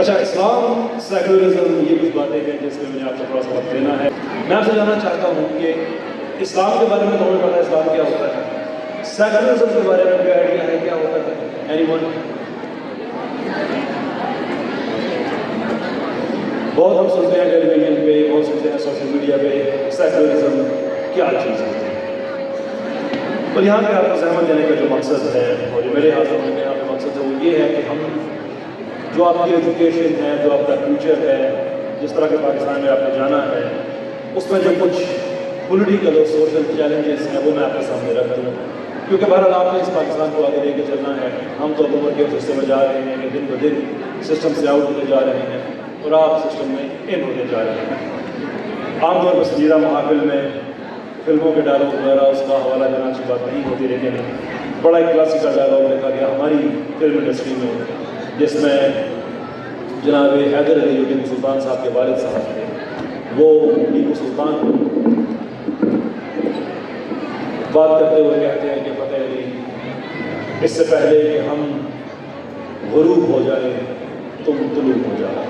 اچھا، اسلام، سیکولرزم، یہ کچھ باتیں ہیں جس میں مجھے آپ کو تھوڑا سا وقت دینا ہے. میں آپ سے جاننا چاہتا ہوں کہ اسلام کے بارے میں تمہیں پتا ہے اسلام کیا ہوتا ہے؟ سیکولرزم کے بارے میں کوئی آئیڈیا ہے کیا ہوتا ہے؟ Any one? بہت ہم سنتے ہیں ٹیلی ویژن پہ، بہت سنتے ہیں سوشل میڈیا پہ، سیکولرزم کیا چیز ہے. اور یہاں پہ آپ کو سہمت دینے کا جو مقصد ہے اور جو میرے حاضر ہونے کا یہاں پہ مقصد ہے وہ یہ ہے کہ ہم جو آپ کی ایجوکیشن ہے، جو آپ کا فیوچر ہے، جس طرح کے پاکستان میں آپ نے جانا ہے، اس میں جو کچھ پولیٹیکل اور سوشل چیلنجز ہیں وہ میں آپ کے سامنے رکھ دوں. کیونکہ بہرحال آپ نے اس پاکستان کو آگے لے کے چلنا ہے. ہم تو عمر کے حصے میں جا رہے ہیں کہ دن بہ دن سسٹم سے آؤٹ ہوتے جا رہے ہیں اور آپ سسٹم میں ان ہوتے جا رہے ہیں. عام طور پر سنجیدہ محافل میں فلموں کے ڈائلاگ وغیرہ اس کا حوالہ دینا اچھی بات نہیں ہوتی، لیکن بڑا ایک کلاسیکل ڈائلاگ دیکھا گیا ہماری فلم انڈسٹری میں، جس میں جناب حیدر علی جو ٹیپو سلطان صاحب کے والد صاحب تھے، وہ ٹیپو سلطان کو بات کرتے ہوئے کہتے ہیں کہ فتح علی، اس سے پہلے کہ ہم غروب ہو جائیں تم طلوع ہو جاؤ.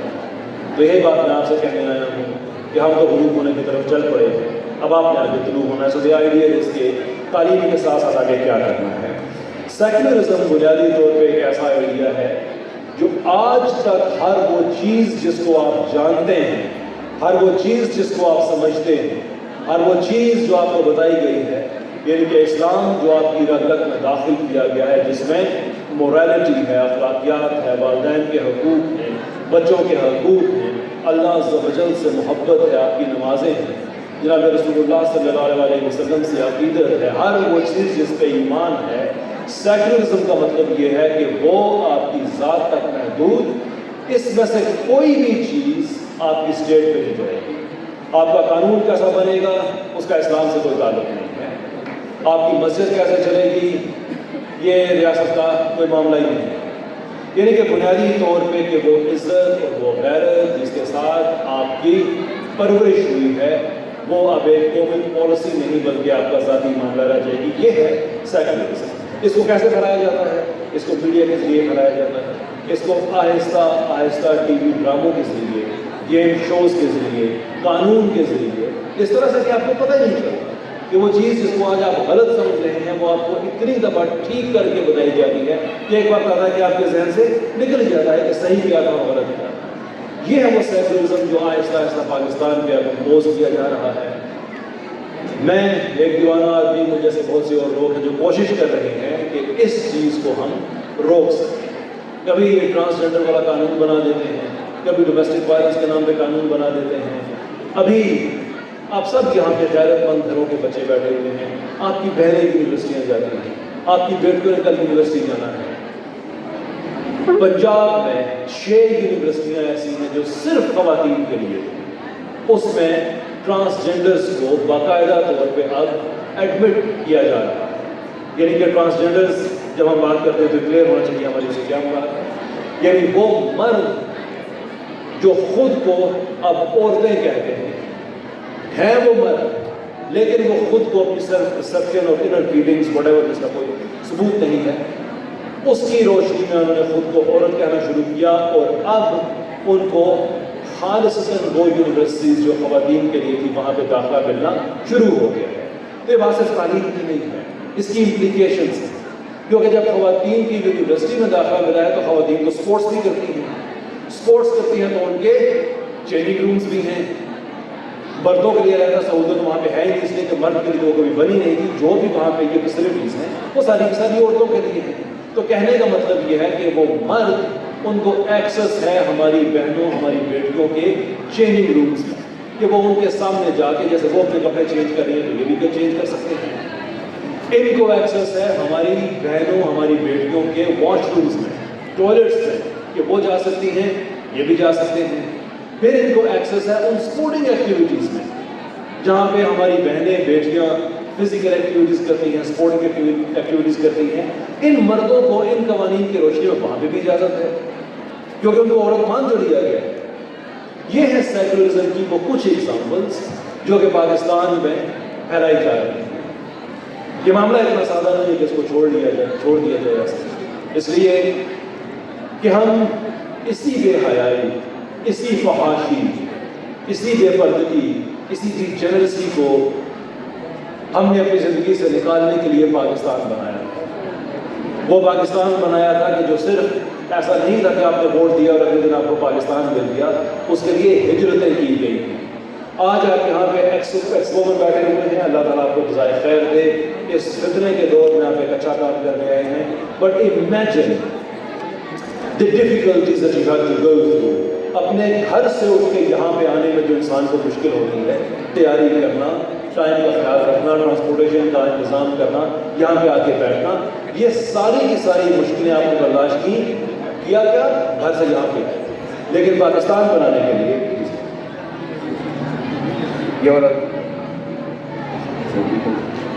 تو یہی بات میں آپ سے کہنے آیا ہوں کہ ہم تو غروب ہونے کی طرف چل پڑے ہیں، اب آپ نے آگے طلوع ہونا ہے. سو دی آئیڈیا اس کے تعلیم کے ساتھ ساتھ آگے کیا کرنا ہے. سیکولرزم بنیادی طور پہ ایک ایسا آئیڈیا ہے جو آج تک ہر وہ چیز جس کو آپ جانتے ہیں، ہر وہ چیز جس کو آپ سمجھتے ہیں، ہر وہ چیز جو آپ کو بتائی گئی ہے، یعنی کہ اسلام جو آپ کی رگت میں داخل کیا گیا ہے، جس میں موریلٹی ہے، اخلاقیات ہے، والدین کے حقوق ہیں، بچوں کے حقوق ہیں، اللہ عز و جل سے محبت ہے، آپ کی نمازیں ہیں، جناب رسول اللہ صلی اللہ علیہ وسلم سے عقیدت ہے، ہر وہ چیز جس پہ ایمان ہے. سیکولرزم کا مطلب یہ ہے کہ وہ آپ کی ذات تک محدود، اس میں سے کوئی بھی چیز آپ کی اسٹیٹ پہ نہیں جائے گی. آپ کا قانون کیسا بنے گا اس کا اسلام سے کوئی تعلق نہیں ہے. آپ کی مسجد کیسے چلے گی یہ ریاست کا کوئی معاملہ ہی نہیں ہے. یعنی کہ بنیادی طور پہ کہ وہ عزت اور وہ غیرت جس کے ساتھ آپ کی پرورش ہوئی ہے وہ اب ایک قومی پالیسی نہیں بلکہ آپ کا ذاتی معاملہ رہ جائے گی. یہ ہے سیکولرزم. اس کو کیسے پھیلایا جاتا ہے؟ اس کو میڈیا کے ذریعے پھیلایا جاتا ہے، اس کو آہستہ آہستہ ٹی وی ڈراموں کے ذریعے، گیم شوز کے ذریعے، قانون کے ذریعے، اس طرح سے کہ آپ کو پتہ ہی نہیں چلتا کہ وہ چیز جس کو آج آپ غلط سمجھ رہے ہیں وہ آپ کو اتنی دفعہ ٹھیک کر کے بتائی جاتی ہے کہ ایک وقت آتا ہے کہ آپ کے ذہن سے نکل جاتا ہے کہ صحیح کیا تھا اور غلط کیا تھا. یہ ہے وہ سیکولرزم جو آہستہ آہستہ پاکستان پہ اب امپوز کیا جا رہا ہے. میں ایک دیوانہ آدمی ہوں، جیسے بہت سے اور لوگ ہیں جو کوشش کر رہے ہیں کہ اس چیز کو ہم روک سکیں. کبھی ٹرانسجنڈر والا قانون بنا دیتے ہیں، کبھی ڈومیسٹک وائلنس کے نام پہ قانون بنا دیتے ہیں. ابھی آپ سب یہاں پہ غیرت مند گھروں کے بچے بیٹھے ہوئے ہیں، آپ کی بہنیں یونیورسٹیاں جاتی ہیں، آپ کی بیٹیوں نے کل یونیورسٹی جانا ہے. پنجاب میں 6 یونیورسٹیاں ایسی ہیں جو صرف خواتین کے لیے، اس میں ٹرانسجنڈرز کو باقاعدہ طور پہ اب ایڈمٹ کیا جا رہا ہے. یعنی کہ ٹرانسجنڈرز جب ہم بات کرتے ہیں تو کلیئر ہونا چاہیے ہماری سے کیا مراد ہے. یعنی وہ مرد جو خود کو اب عورتیں کہتے ہیں وہ مرد، لیکن وہ خود کو اپنی سیلف پرسیپشن اور انر فیلنگز وٹ ایور جس کا کوئی ثبوت نہیں ہے، اس کی روشنی میں انہوں نے خود کو عورت کہنا شروع کیا. اور اب ان کو خالصاً وہ یونیورسٹیز جو خواتین کے لیے تھی وہاں پہ داخلہ ملنا شروع ہو گیا ہے. تو یہ بات صرف تعلیم کی نہیں ہے، اس کی امپلیکیشنز ہیں. کیونکہ جب خواتین کی یونیورسٹی میں داخلہ ملا ہے تو خواتین کو سپورٹس بھی کرتی ہیں، سپورٹس کرتی ہیں تو ان کے چینجنگ رومز بھی ہیں. مردوں کے لیے رہتا سہولت وہاں پہ ہے ہی نہیں، اس لیے کہ مرد کے لیے وہ کبھی بنی نہیں تھی. جو بھی وہاں پہ یہ فیسلٹیز ہیں وہ ساری کی ساری عورتوں کے لیے ہیں. تو کہنے کا مطلب یہ ہے کہ وہ مرد، ان کو ایکسس ہے ہماری بہنوں، ہماری بیٹیوں کے چینجنگ رومز میں، کہ وہ ان کے سامنے جا کے جیسے وہ اپنے کپڑے چینج کر رہی ہیں تو یہ بھی چینج کر سکتے ہیں. ان کو ایکسس ہے ہماری بہنوں، ہماری بیٹیوں کے واش رومز میں، ٹوائلٹس میں، کہ وہ جا سکتی ہیں، یہ بھی جا سکتے ہیں. پھر ان کو ایکسس ہے ان سپورٹنگ ایکٹیویٹیز میں جہاں پہ ہماری بہنیں، بیٹیاں فزیکل ایکٹیویٹیز کرتی ہیں، سپورٹنگ ایکٹیویٹیز کرتی ہیں. ان مردوں کو ان قوانین کی روشنی میں وہاں پہ بھی اجازت ہے کیونکہ ان کو عورت مان جو لیا گیا ہے. یہ ہے سیکولرزم کی وہ کچھ ایگزامپلس جو کہ پاکستان میں پھیلائی جا رہی ہیں. یہ معاملہ اتنا سادہ نہیں ہے کہ اس کو چھوڑ دیا جائے ایسے، اس لیے کہ ہم اسی بے حیائی، اسی فحاشی، اسی بے پردگی، اسی ڈی جنرسی کو ہم نے اپنی زندگی سے نکالنے کے لیے پاکستان بنایا. وہ پاکستان بنایا تھا کہ جو صرف ایسا نہیں تھا کہ آپ نے ووٹ دیا اور اگلے دن آپ کو پاکستان مل گیا، اس کے لیے ہجرتیں کی گئی تھیں. آج آپ یہاں پہ ایکسپو میں بیٹھے ہوئے ہیں، اللہ تعالیٰ آپ کو جزائے خیر دے. اس فتنے کے دور میں آپ ایک اچھا کام کرنے آئے ہیں. But imagine the difficulties that you have to go through. اپنے گھر سے اٹھ کے یہاں پہ آنے میں جو انسان کو مشکل ہوتی ہے، تیاری کرنا، ٹائم کا خیال رکھنا، ٹرانسپورٹیشن کا انتظام کرنا، یہاں پہ آ کے بیٹھنا، یہ ساری کی ساری مشکلیں آپ نے برداشت کی. کیا گھر سے یہاں پہ. لیکن پاکستان بنانے کے لیے یہ والا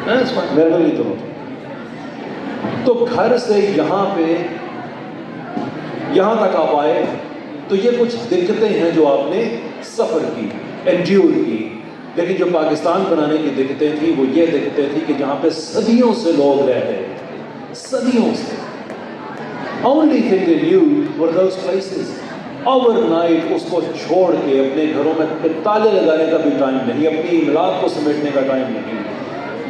مہربانی تو گھر سے یہاں پہ یہاں تک آپ آئے تو یہ کچھ دقتیں ہیں جو آپ نے سفر کی، انڈیور کی. لیکن جو پاکستان بنانے کی دقتیں تھیں وہ یہ دقتیں تھیں کہ جہاں پہ صدیوں سے لوگ رہتے ہیں، صدیوں سے. only thing they knew were those places. overnight اس کو چھوڑ کے اپنے گھروں میں تالے لگانے کا بھی ٹائم نہیں، اپنی املاک کو سمیٹنے کا ٹائم نہیں،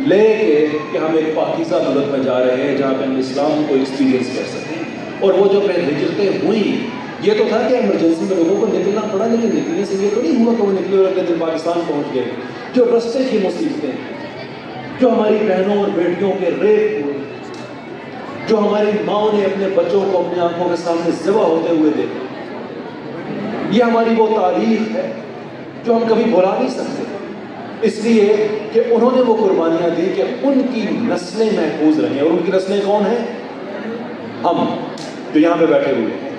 لے کے کہ ہم ایک پاکیزہ ملک میں جا رہے ہیں جہاں پہ ہم اسلام کو ایکسپیرینس کر سکیں. اور وہ جو پھر ہجرتیں ہوئیں، یہ تو تھا کہ ایمرجنسی میں لوگوں کو نکلنا پڑا، لیکن نکلنے سے یہ تو نہیں ہوا کہ وہ نکلے اور اگلے دن پاکستان پہنچ گئے. جو رستے کی مصیبتیں، جو ہماری بہنوں اور بیٹیوں کے ریپ ہوئے، جو ہماری ماں نے اپنے بچوں کو اپنی آنکھوں کے سامنے ذبح ہوتے ہوئے دیکھے، یہ ہماری وہ تاریخ ہے جو ہم کبھی بھلا نہیں سکتے. اس لیے کہ انہوں نے وہ قربانیاں دی کہ ان کی نسلیں محفوظ رہیں. اور ان کی نسلیں کون ہیں؟ ہم جو یہاں پہ بیٹھے ہوئے ہیں.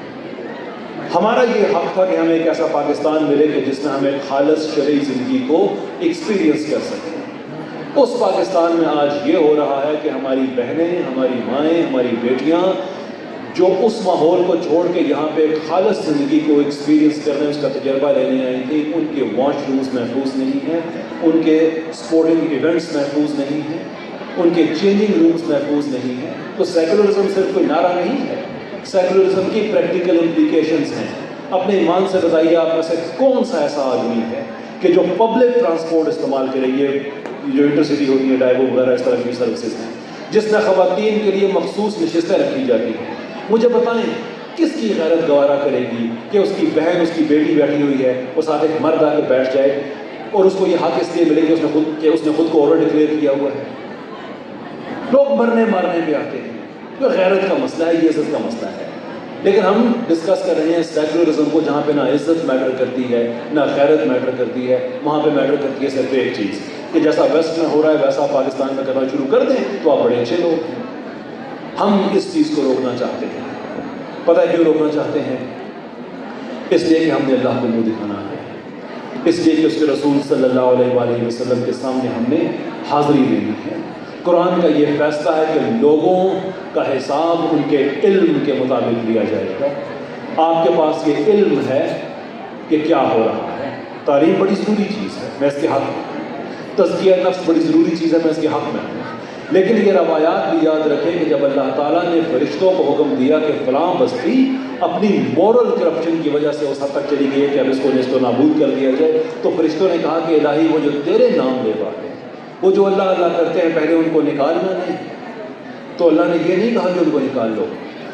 ہمارا یہ حق تھا کہ ہمیں ایک ایسا پاکستان ملے کہ جس میں ہم ایک خالص شرعی زندگی کو ایکسپیرینس کر سکیں. اس پاکستان میں آج یہ ہو رہا ہے کہ ہماری بہنیں، ہماری مائیں، ہماری بیٹیاں جو اس ماحول کو چھوڑ کے یہاں پہ ایک خالص زندگی کو ایکسپیرینس کرنے، اس کا تجربہ لینے آئی تھی، ان کے واش رومز محفوظ نہیں ہیں، ان کے سپورٹنگ ایونٹس محفوظ نہیں ہیں، ان کے چینجنگ رومز محفوظ نہیں ہیں. تو سیکولرزم صرف کوئی نعرہ نہیں ہے، سیکولرزم کی پریکٹیکل امپلیکیشنز ہیں. اپنے ایمان سے بتائیے آپ میں سے کون سا ایسا آدمی ہے کہ جو پبلک ٹرانسپورٹ استعمال کرے، یہ جو انٹرسٹی ہوتی ہے، ڈائیو وغیرہ اس طرح کی سروسز ہیں جس میں خواتین کے لیے مخصوص نشستیں رکھی جاتی ہیں. مجھے بتائیں کس کی غیرت گوارا کرے گی کہ اس کی بہن، اس کی بیٹی بیٹھی ہوئی ہے، اس ساتھ ایک مرد آ کے بیٹھ جائے اور اس کو یہ حق اس لیے ملے کہ اس نے خود کو اوور ڈکلیئر کیا ہوا ہے. لوگ مرنے مارنے پہ آتے ہیں. یہ غیرت کا مسئلہ ہے، یہ عزت کا مسئلہ ہے. لیکن ہم ڈسکس کر رہے ہیں سیکولرزم کو، جہاں پہ نہ عزت میٹر کرتی ہے، نہ غیرت میٹر کرتی ہے. وہاں پہ میٹر کرتی ہے صرف ایک چیز کہ جیسا ویسٹ میں ہو رہا ہے ویسا پاکستان میں کرنا شروع کر دیں تو آپ بڑے اچھے لوگ ہیں. ہم اس چیز کو روکنا چاہتے ہیں. پتہ ہے کیوں روکنا چاہتے ہیں؟ اس لیے کہ ہم نے اللہ کو منہ دکھانا ہے، اس لیے کہ اس کے رسول صلی اللہ علیہ وآلہ وسلم کے سامنے ہم نے حاضری دینی ہے. قرآن کا یہ فیصلہ ہے کہ لوگوں کا حساب ان کے علم کے مطابق لیا جائے گا. آپ کے پاس یہ علم ہے کہ کیا ہو رہا ہے. تعلیم بڑی ضروری چیز ہے، میں اس کے حق میں. تزکیہ نفس بڑی ضروری چیز ہے، میں اس کے حق میں ہوں. لیکن یہ روایات بھی یاد رکھیں کہ جب اللہ تعالیٰ نے فرشتوں کو حکم دیا کہ فلاں بستی اپنی مورل کرپشن کی وجہ سے اس حد تک چلی گئی ہے کہ اب اس کو نیست و نابود کر دیا جائے، تو فرشتوں نے کہا کہ الہی وہ جو تیرے نام لے پاتے ہیں، وہ جو اللہ اللہ کرتے ہیں، پہلے ان کو نکالنا نہیں. تو اللہ نے یہ نہیں کہا کہ ان کو نکال لو،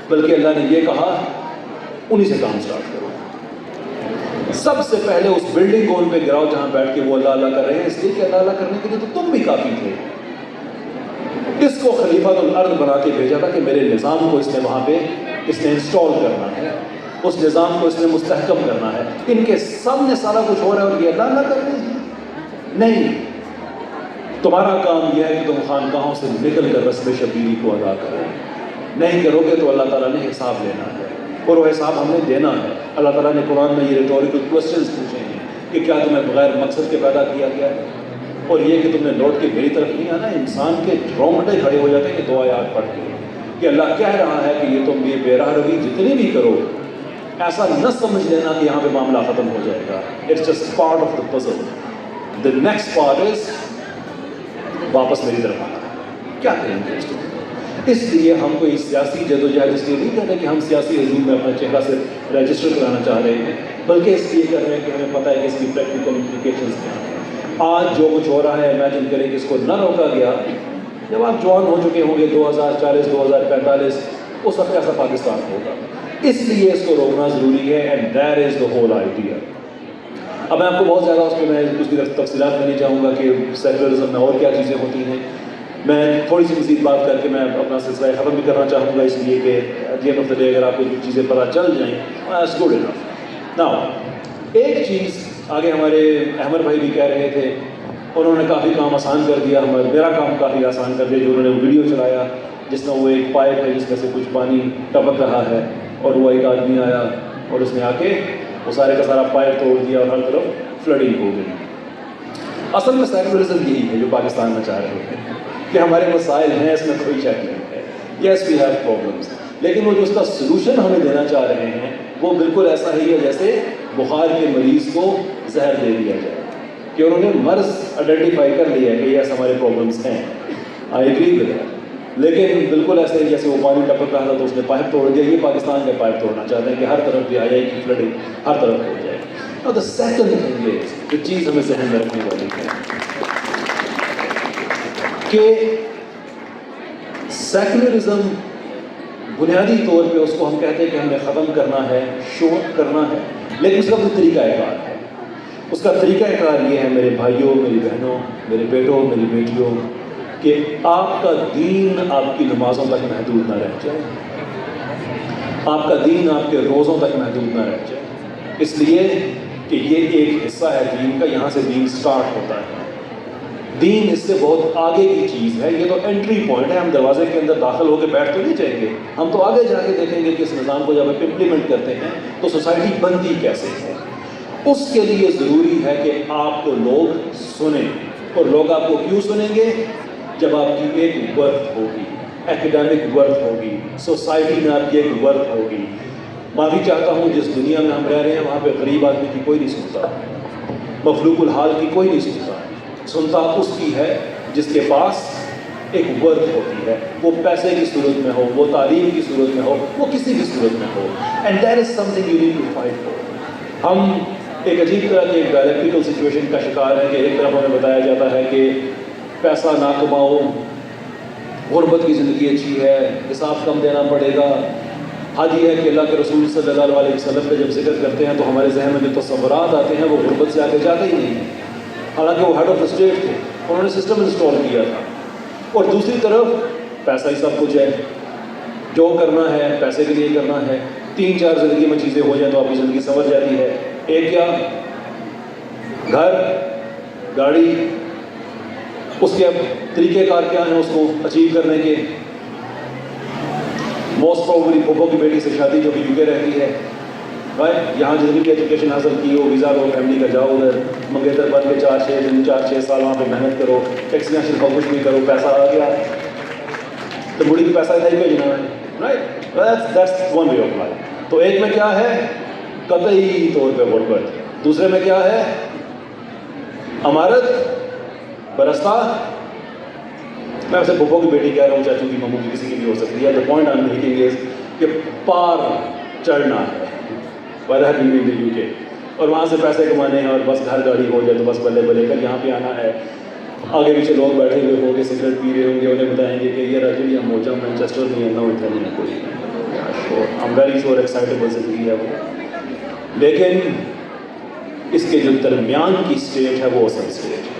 بلکہ اللہ نے یہ کہا انہی سے کام سٹارٹ کرو. سب سے پہلے اس بلڈنگ کو ان پہ گراؤ جہاں بیٹھ کے وہ اللہ اللہ کر رہے ہیں، اس لیے کہ اللہ اللہ کرنے کے لیے تو تم بھی کافی تھے. اس کو خلیفۃ الارض بنا کے بھیجا تھا کہ میرے نظام کو اس نے وہاں پہ اس نے انسٹال کرنا ہے، اس نظام کو اس نے مستحکم کرنا ہے. ان کے سامنے سارا کچھ ہو رہا ہے اور یہ اللہ اللہ کر رہے ہیں. نہیں، تمہارا کام یہ ہے کہ تم خانقاہوں سے نکل کر رسم شبیری کو ادا کرو. نہیں کرو گے تو اللہ تعالیٰ نے حساب لینا ہے اور وہ حساب ہم نے دینا ہے. اللہ تعالیٰ نے قرآن میں یہ ریٹوریکل کوسچنز پوچھے ہیں کہ کیا تمہیں بغیر مقصد کے پیدا کیا گیا ہے، اور یہ کہ تم نے لوٹ کے میری طرف نہیں آنا. انسان کے رونگٹے کھڑے ہو جاتے ہیں کہ 2 آیات پڑھ کے کہ اللہ کہہ رہا ہے کہ یہ تم یہ بے راہ روی جتنی بھی کرو، ایسا نہ سمجھ لینا کہ یہاں پہ معاملہ ختم ہو جائے گا. It's just part of the puzzle. The next part is واپس میری طرف آنا. کیا کریں گے اس کو؟ اس لیے ہم کوئی سیاسی جدوجہد اس لیے نہیں کر رہے کہ ہم سیاسی حضور میں اپنا چہرہ سے رجسٹر کرانا چاہ رہے ہیں، بلکہ اس لیے کر رہے ہیں کہ ہمیں پتہ ہے کہ اس کی پریکٹیکل امپلیکیشنز کیا ہیں۔ آج جو کچھ ہو رہا ہے امیجن کریں کہ اس کو نہ روکا گیا، جب آپ جوان ہو چکے ہوں گے 2040 2045 اس وقت ایسا پاکستان ہوگا۔ اس لیے اس کو روکنا ضروری ہے، and that is the whole idea. اب میں آپ کو بہت زیادہ اس پہ میں کچھ تفصیلات میں نہیں چاہوں گا کہ سیکولرزم میں اور کیا چیزیں ہوتی ہیں، میں تھوڑی سی مزید بات کر کے میں اپنا سلسلہ ختم بھی کرنا چاہوں گا، اس لیے کہ at the end of the day اگر آپ کو کچھ چیزیں پتہ چل جائیں that's good enough۔ ناؤ ایک چیز آگے ہمارے احمد بھائی بھی کہہ رہے تھے، انہوں نے کافی کام آسان کر دیا، میرا کام کافی آسان کر دیا جو انہوں نے ویڈیو چلایا جس میں وہ ایک پائپ ہے جس میں سے کچھ پانی ٹپک رہا ہے اور وہ ایک آدمی آیا اور اس نے آ کے وہ سارے کا سارا پائپ توڑ دیا اور ہر طرف فلڈنگ ہو گئی۔ اصل میں سیکولرزم یہی ہے جو پاکستان میں چاہ رہے ہیں کہ ہمارے مسائل ہیں، اس میں کوئی شک نہیں ہے، یس وی ہیو پرابلمس، لیکن وہ جو اس کا سلوشن ہمیں دینا چاہ رہے ہیں وہ بالکل ایسا ہی ہے جیسے بخار کے مریض کو زہر دے دیا جائے، کہ انہوں نے مرض آئیڈینٹیفائی کر لیا ہے کہ یس ہمارے پرابلمس ہیں، آئی ایگری ود دیٹ، لیکن بالکل ایسے ہی جیسے وہ پانی ٹپک رہا تھا تو اس نے پائپ توڑ دیا، یہ پاکستان کے پائپ توڑنا چاہتے ہیں کہ ہر طرف بھی آ جائے کہ فلڈنگ ہر طرف ہو جائے۔ اور دا سیکنڈ تھنگ از جو چیز ہمیں ذہن میں رکھنے والی ہے کہ سیکولرزم بنیادی طور پہ اس کو ہم کہتے ہیں کہ ہم نے ختم کرنا ہے، شوٹ کرنا ہے، لیکن اس کا کوئی طریقہ کار ہے۔ اس کا طریقہ کار یہ ہے میرے بھائیوں، میری بہنوں، میرے بیٹوں، میری بیٹیوں، کہ آپ کا دین آپ کی نمازوں تک محدود نہ رہ جائے، آپ کا دین آپ کے روزوں تک محدود نہ رہ جائے، اس لیے کہ یہ ایک حصہ ہے دین کا، یہاں سے دین سٹارٹ ہوتا ہے۔ دین اس سے بہت آگے کی چیز ہے، یہ تو انٹری پوائنٹ ہے، ہم دروازے کے اندر داخل ہو کے بیٹھ تو نہیں جائیں گے، ہم تو آگے جا کے دیکھیں گے کہ اس نظام کو جب ہم امپلیمنٹ کرتے ہیں تو سوسائٹی بنتی کیسے ہے۔ اس کے لیے ضروری ہے کہ آپ کو لوگ سنیں، اور لوگ آپ کو کیوں سنیں گے؟ جب آپ کی ایک ورتھ ہوگی، ایکیڈیمک ورتھ ہوگی، سوسائٹی میں آپ کی ایک ورتھ ہوگی۔ معافی چاہتا ہوں جس دنیا میں ہم رہ رہے ہیں وہاں پہ غریب آدمی کی کوئی نہیں سنتا، مخلوق الحال کی کوئی نہیں سنتا، سنتا اس کی ہے جس کے پاس ایک ورتھ ہوتی ہے، وہ پیسے کی صورت میں ہو، وہ تعلیم کی صورت میں ہو، وہ کسی بھی صورت میں ہو، and that is something you need to fight for. ہم ایک عجیب طرح کی ایک ڈائلیکٹیکل سچویشن کا شکار ہے کہ ایک طرف ہمیں بتایا جاتا ہے کہ پیسہ نہ کماؤ، غربت کی زندگی اچھی ہے، حساب کم دینا پڑے گا۔ حد یہ ہے کہ اللہ کے رسول صلی اللہ علیہ وسلم کا جب ذکر کرتے ہیں تو ہمارے ذہن میں جو تصورات آتے ہیں وہ غربت سے آگے جاتے ہی نہیں ہیں، حالانکہ وہ ہیڈ آف اسٹیٹ تھے، انہوں نے سسٹم انسٹال کیا تھا۔ اور دوسری طرف پیسہ ہی سب کچھ ہے، جو کرنا ہے پیسے کے لیے کرنا ہے، 3-4 زندگی میں چیزیں ہو جائیں تو آپ کی زندگی سنور جاتی ہے۔ ایک کیا؟ گھر، گاڑی، اس کے طریقہ کار کیا ہیں اس کو اچیو کرنے کے؟ موسٹ پروبلی پھوپھو کی بیٹی سے شادی جو کہ یو کے رہتی ہے، رائٹ، یہاں جتنی بھی ایجوکیشن حاصل کی ہو، ویزا لو، فیملی کا جاؤ ادھر، منگیتر بن کے 4-6 دن 4-6 سال وہاں پہ محنت کرو، ٹیکس نیشنل کا کچھ نہیں کرو، پیسہ آ گیا تو بوڑھی کی پیسہ ادھر ہی بھیجنا ہے، right, that's one way of life. تو ایک میں کیا ہے؟ قطعی طور پہ غربت، دوسرے میں کیا ہے؟ امارت، برستہ۔ میں اسے پھوپھو کی بیٹی کہہ رہا ہوں، چاچو کی، ماموں کی، کسی کی بھی ہو سکتی ہے۔ The point I'm making is کہ پار چڑھنا ہے ویدر ان دی یو کے، اور وہاں سے پیسے کمانے ہیں، اور بس گھر گاڑی ہو جائے تو بس بلے بلے کر یہاں پہ آنا ہے۔ آگے پیچھے لوگ بیٹھے ہوئے ہوں گے، سگریٹ پی رہے ہوں گے، انہیں بتائیں گے کہ یہ راجلی ہم موجہ مینچسٹر میں ہے، نہ اتنا نہیں ہے کوئی، ہم ویری شور ایکسائٹیبل زندگی ہے وہ، لیکن اس کے جو درمیان کی اسٹیٹ ہے وہ اصل اسٹیٹ ہے۔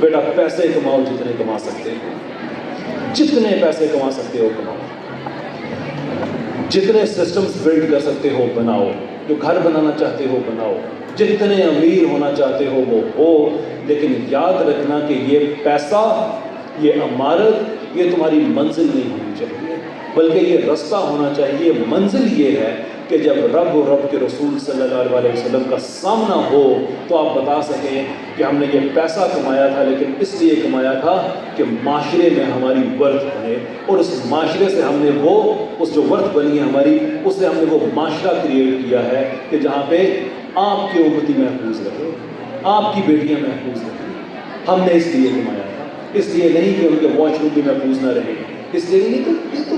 بیٹا پیسے کماؤ جتنے کما سکتے ہو، جتنے پیسے کما سکتے ہو کماؤ، جتنے سسٹمز بلڈ کر سکتے ہو بناؤ، جو گھر بنانا چاہتے ہو بناؤ، جتنے امیر ہونا چاہتے ہو وہ ہو، لیکن یاد رکھنا کہ یہ پیسہ، یہ عمارت، یہ تمہاری منزل نہیں ہونی چاہیے، بلکہ یہ رستہ ہونا چاہیے۔ منزل یہ ہے کہ جب رب اور رب کے رسول صلی اللہ علیہ وسلم کا سامنا ہو تو آپ بتا سکیں کہ ہم نے یہ پیسہ کمایا تھا لیکن اس لیے کمایا تھا کہ معاشرے میں ہماری ورتھ بنے، اور اس معاشرے سے ہم نے اس جو ورتھ بنی ہے ہماری، اس سے ہم نے وہ معاشرہ کریٹ کیا ہے کہ جہاں پہ آپ کی امتی محفوظ رہے، آپ کی بیٹیاں محفوظ رہیں۔ ہم نے اس لیے کمایا تھا، اس لیے نہیں کہ ان کے واش روم بھی محفوظ نہ رہے، اس لیے نہیں تو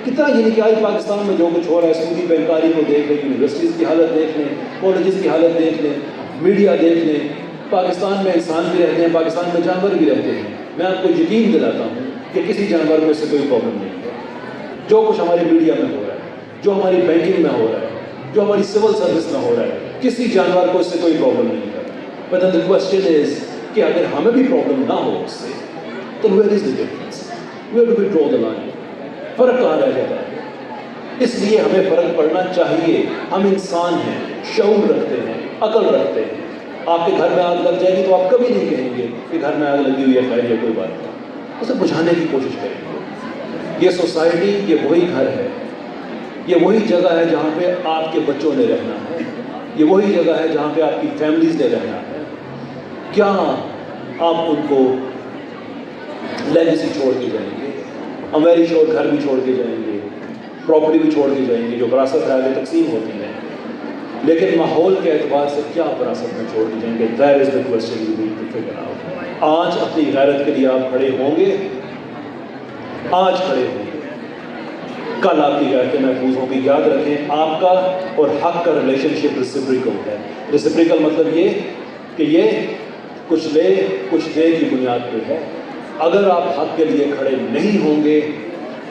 کتنا یعنی کہ آج پاکستان میں جو کچھ ہو رہا ہے، سودی بینکاری کو دیکھ لیں، یونیورسٹیز کی حالت دیکھ لیں، کالجز کی حالت دیکھ لیں، میڈیا دیکھ لیں. پاکستان میں انسان بھی رہتے ہیں، پاکستان میں جانور بھی رہتے ہیں. میں آپ کو یقین دلاتا ہوں کہ کسی جانور میں سے کوئی پرابلم نہیں ہے. جو کچھ ہماری میڈیا میں ہو رہا ہے، جو ہماری بینکنگ میں ہو رہا ہے، جو ہماری سول سروس میں ہو رہا ہے، کسی جانور کو اس سے کوئی پرابلم نہیں ہے. بٹ دی کوسچن از کہ اگر ہمیں بھی پرابلم نہ ہو اس سے تو where is the difference? Where do we draw the line? فرق کہاں رہ جاتا ہے؟ اس لیے ہمیں فرق پڑنا چاہیے. ہم انسان ہیں، شعور رکھتے ہیں، عقل رکھتے ہیں. آپ کے گھر میں آگ لگ جائے گی تو آپ کبھی نہیں کہیں گے کہ گھر میں آگ لگی ہوئی ہے، خیر یہ کوئی بات نہیں. اسے بجھانے کی کوشش کریں گے. یہ سوسائٹی، یہ وہی گھر ہے، یہ وہی جگہ ہے جہاں پہ آپ کے بچوں نے رہنا ہے، یہ وہی جگہ ہے جہاں پہ آپ کی فیملیز نے رہنا ہے. کیا آپ ان کو لیگیسی چھوڑ کے جائیں گے؟ میرج اور گھر بھی چھوڑ کے جائیں گے، پراپرٹی بھی چھوڑ کے جائیں گے جو وراثت ہے آگے تقسیم ہوتی ہے، لیکن ماحول کے اعتبار سے کیا وراثت میں چھوڑ کے جائیں گے؟ That is the question you need to figure out. آج اپنی غیرت کے لیے آپ کھڑے ہوں گے، آج کھڑے ہوں گے، کل آپ کی غیرتیں محفوظ ہوں گی. یاد رکھیں آپ کا اور حق کا ریلیشن شپ ریسیپریکل ہے. ریسیپریکل مطلب یہ کہ یہ کچھ لے کچھ دے کی بنیاد پہ ہے. اگر آپ حق کے لیے کھڑے نہیں ہوں گے،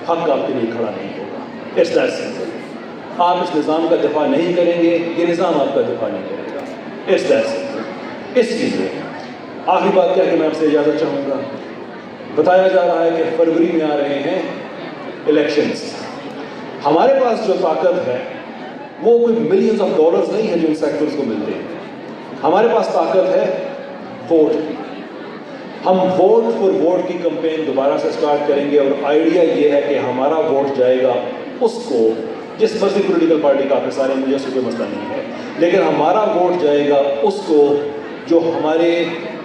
حق آپ کے لیے کھڑا نہیں ہوگا. It's that simple. آپ اس نظام کا دفاع نہیں کریں گے، یہ نظام آپ کا دفاع نہیں کرے گا. It's that simple. اس لیے آخری بات کیا کہ میں آپ سے اجازت چاہوں گا. بتایا جا رہا ہے کہ فروری میں آ رہے ہیں الیکشنز. ہمارے پاس جو طاقت ہے وہ کوئی ملینز آف ڈالرز نہیں ہے جو ان سیکٹرز کو ملتے ہیں. ہمارے پاس طاقت ہے ووٹ کی. ہم ووٹ فار ووٹ کی کمپین دوبارہ سے سٹارٹ کریں گے، اور آئیڈیا یہ ہے کہ ہمارا ووٹ جائے گا اس کو، جس مرضی پولیٹیکل پارٹی کا آپ سارے، مجھے اس سے کوئی مسئلہ نہیں ہے، لیکن ہمارا ووٹ جائے گا اس کو جو ہمارے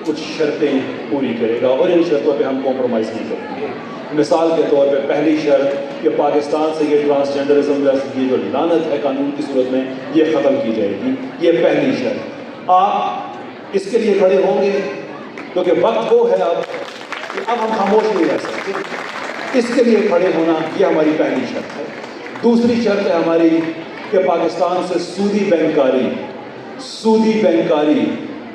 کچھ شرطیں پوری کرے گا، اور ان شرطوں پہ ہم کمپرومائز نہیں کریں گے. مثال کے طور پہ پہلی شرط کہ پاکستان سے یہ ٹرانسجینڈرزم، یہ جو لعنت ہے قانون کی صورت میں، یہ ختم کی جائے گی. یہ پہلی شرط. آپ اس کے لیے کھڑے ہوں گے کیونکہ وقت وہ ہے اب ہم خاموش نہیں رہ سکتے. اس کے لیے کھڑے ہونا یہ ہماری پہلی شرط ہے. دوسری شرط ہے ہماری کہ پاکستان سے سودی بینکاری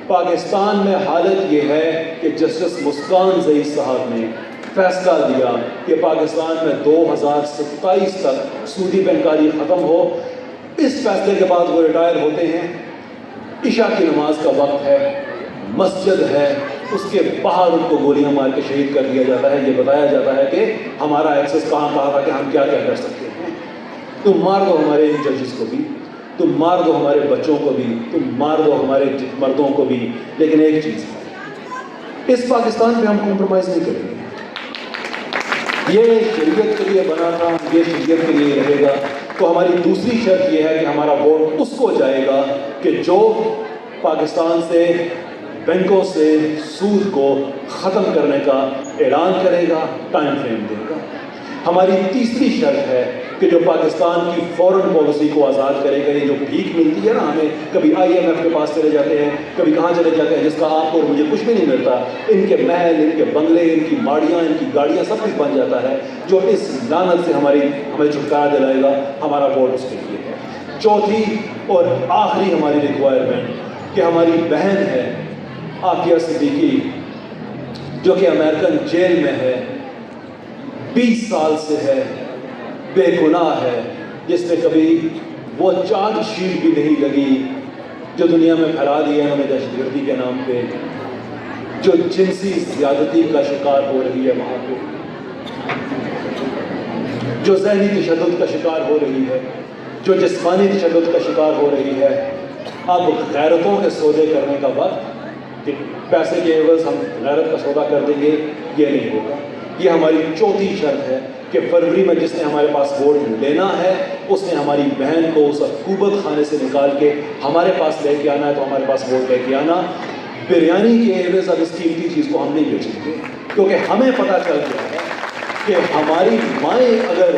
پاکستان میں حالت یہ ہے کہ جسٹس مسکان زئی صاحب نے فیصلہ دیا کہ پاکستان میں 2027 تک سودی بینکاری ختم ہو. اس فیصلے کے بعد وہ ریٹائر ہوتے ہیں. عشاء کی نماز کا وقت ہے، مسجد ہے، اس کے باہر ان کو گولیاں مار کے شہید کر دیا جاتا ہے. یہ بتایا جاتا ہے کہ ہمارا ایکسس کہاں تھا کہ ہم کیا کیا کر سکتے ہیں. تم مار دو ہمارے ان ججز کو بھی، تم مار دو ہمارے بچوں کو بھی، تم مار دو ہمارے مردوں کو بھی، لیکن ایک چیز ہے، اس پاکستان پہ ہم کمپرومائز نہیں کریں گے. یہ شریعت کے لیے بنا تھا، یہ شریعت کے لیے رہے گا. تو ہماری دوسری شرط یہ ہے کہ ہمارا ووٹ اس کو جائے گا کہ جو پاکستان سے بینکوں سے سود کو ختم کرنے کا اعلان کرے گا، ٹائم فریم دے گا. ہماری تیسری شرط ہے کہ جو پاکستان کی فورن پالیسی کو آزاد کرے گا. یہ جو بھیک ملتی ہے نا ہمیں، کبھی IMF کے پاس چلے جاتے ہیں، کبھی کہاں چلے جاتے ہیں، جس کا آپ کو اور مجھے کچھ بھی نہیں ملتا. ان کے محل، ان کے بنگلے، ان کی ماڑیاں، ان کی گاڑیاں سب کچھ بن جاتا ہے. جو اس لعنت سے ہمیں چھٹکارا دلائے گا، ہمارا ووٹ اس کے لیے ہے. چوتھی اور آخری ہماری ریکوائرمنٹ کہ ہماری بہن ہے عافیہ صدیقی، جو کہ امریکن جیل میں ہے، 20 سال سے ہے، بے گناہ ہے، جس نے کبھی وہ چارج شیٹ بھی نہیں لگی جو دنیا میں پھیلا دی ہے انہوں نے دہشت گردی کے نام پہ، جو جنسی زیادتی کا شکار ہو رہی ہے وہاں پہ، جو ذہنی تشدد کا شکار ہو رہی ہے، جو جسمانی تشدد کا شکار ہو رہی ہے. اب غیرتوں کے سودے کرنے کا وقت کہ پیسے کے عوض ہم غیرت کا سودا کر دیں گے، یہ نہیں ہوگا. یہ ہماری چوتھی شرط ہے کہ فروری میں جس نے ہمارے پاس ووٹ لینا ہے اس نے ہماری بہن کو اس حکومت خانے سے نکال کے ہمارے پاس لے کے آنا ہے، تو ہمارے پاس ووٹ لے کے آنا. بریانی کے عوض اب اس قیمتی چیز کو ہم نہیں بیچیں گے، کیونکہ ہمیں پتہ چل گیا ہے کہ ہماری مائیں اگر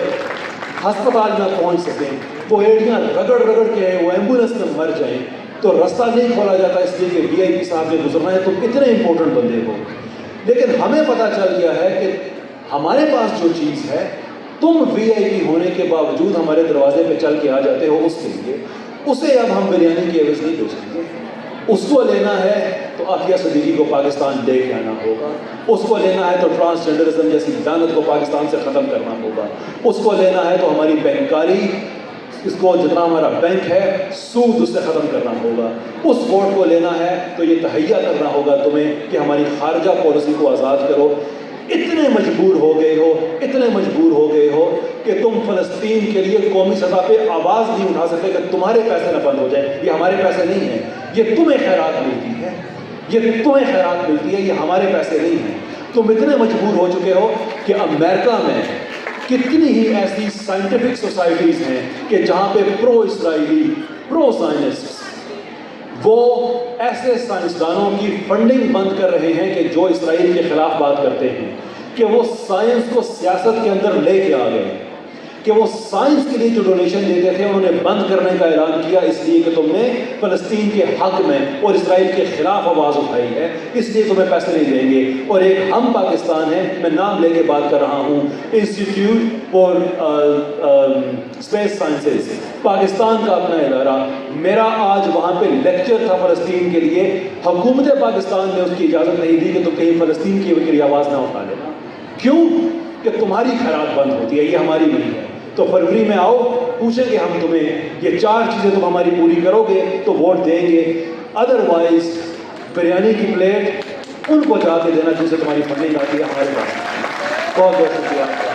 ہسپتال نہ پہنچ سکیں، وہ ایڑیاں رگڑ کے وہ ایمبولینس میں مر جائیں، تو رستہ نہیں کھولا جاتا اس لیے کہ VIP صاحب نے گزرنا ہے، تم اتنے امپورٹنٹ بندے ہو. لیکن ہمیں پتہ چل گیا ہے کہ ہمارے پاس جو چیز ہے تم VIP ہونے کے باوجود ہمارے دروازے پہ چل کے آ جاتے ہو اس کے لیے، اسے اب ہم بریانی کی عوض نہیں بیچیں گے۔ اس کو لینا ہے تو عافیہ صدیقی کو پاکستان لے کے آنا ہوگا، اس کو لینا ہے تو ٹرانسجنڈرزم جیسی لعنت کو پاکستان سے ختم کرنا ہوگا، اس کو لینا ہے تو ہماری بینکاری، اس کو جتنا ہمارا بینک ہے سود اس سے ختم کرنا ہوگا، اس ووٹ کو لینا ہے تو یہ تہیہ کرنا ہوگا تمہیں کہ ہماری خارجہ پالیسی کو آزاد کرو۔ اتنے مجبور ہو گئے ہو، اتنے مجبور ہو گئے ہو کہ تم فلسطین کے لیے قومی سطح پہ آواز نہیں اٹھا سکتے کہ تمہارے پیسے نہ بند ہو جائیں۔ یہ ہمارے پیسے نہیں ہیں، یہ تمہیں خیرات ملتی ہے، یہ تمہیں خیرات ملتی ہے، یہ ہمارے پیسے نہیں ہیں۔ تم اتنے مجبور ہو چکے ہو کہ امریکہ میں کتنی ہی ایسی سائنٹیفک سوسائٹیز ہیں کہ جہاں پہ پرو اسرائیلی، پرو سائنسٹ وہ ایسے سائنسدانوں کی فنڈنگ بند کر رہے ہیں کہ جو اسرائیل کے خلاف بات کرتے ہیں، کہ وہ سائنس کو سیاست کے اندر لے کے آ گئے، کہ وہ سائنس کے لیے جو ڈونیشن دیتے تھے انہوں نے بند کرنے کا اعلان کیا، اس لیے کہ تم نے فلسطین کے حق میں اور اسرائیل کے خلاف آواز اٹھائی ہے، اس لیے تمہیں پیسے نہیں دیں گے۔ اور ایک ہم پاکستان ہے، میں نام لے کے بات کر رہا ہوں، institute for space sciences, Pakistan کا اپنا ادارہ، میرا آج وہاں پہ لیکچر تھا فلسطین کے لیے، حکومت پاکستان نے اس کی اجازت نہیں دی کہ تم کہیں فلسطین کی آواز نہ اٹھا لینا۔ کیوں؟ کہ تمہاری خیرات بند ہوتی ہے، یہ ہماری نہیں ہے۔ تو فروری میں آؤ، پوچھیں گے ہم تمہیں یہ 4 چیزیں تم ہماری پوری کرو گے تو ووٹ دیں گے، ادروائز بریانی کی پلیٹ ان کو جا کے دینا جن سے تمہاری فنڈنگ آتی ہے، ہمارے پاس۔ بہت بہت شکریہ۔